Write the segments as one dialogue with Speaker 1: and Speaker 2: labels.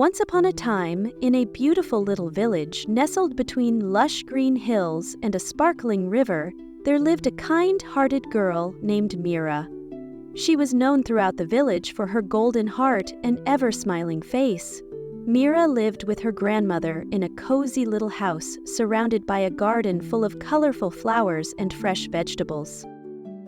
Speaker 1: Once upon a time, in a beautiful little village nestled between lush green hills and a sparkling river, there lived a kind-hearted girl named Meera. She was known throughout the village for her golden heart and ever-smiling face. Meera lived with her grandmother in a cozy little house surrounded by a garden full of colorful flowers and fresh vegetables.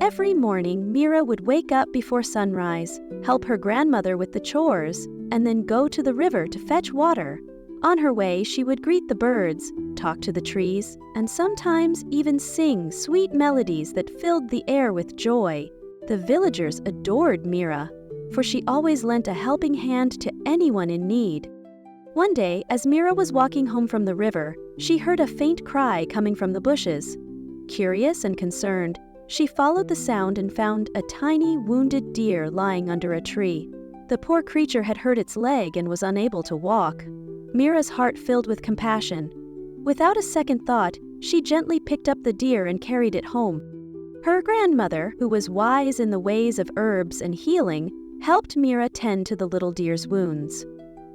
Speaker 1: Every morning, Meera would wake up before sunrise, help her grandmother with the chores, and then go to the river to fetch water. On her way, she would greet the birds, talk to the trees, and sometimes even sing sweet melodies that filled the air with joy. The villagers adored Meera, for she always lent a helping hand to anyone in need. One day, as Meera was walking home from the river, she heard a faint cry coming from the bushes. Curious and concerned, she followed the sound and found a tiny, wounded deer lying under a tree. The poor creature had hurt its leg and was unable to walk. Meera's heart filled with compassion. Without a second thought, she gently picked up the deer and carried it home. Her grandmother, who was wise in the ways of herbs and healing, helped Meera tend to the little deer's wounds.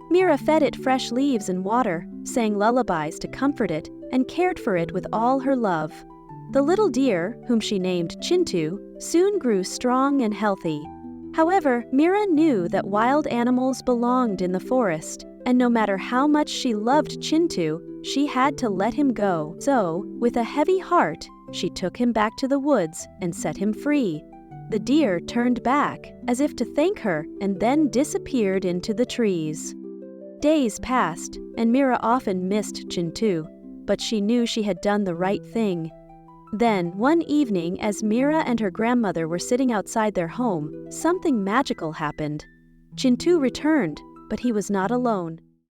Speaker 1: Meera fed it fresh leaves and water, sang lullabies to comfort it, and cared for it with all her love. The little deer, whom she named Chintu, soon grew strong and healthy. However, Meera knew that wild animals belonged in the forest, and no matter how much she loved Chintu, she had to let him go. So, with a heavy heart, she took him back to the woods and set him free. The deer turned back, as if to thank her, and then disappeared into the trees. Days passed, and Meera often missed Chintu, but she knew she had done the right thing. Then, one evening, as Meera and her grandmother were sitting outside their home, something magical happened. Chintu returned, but he was not alone.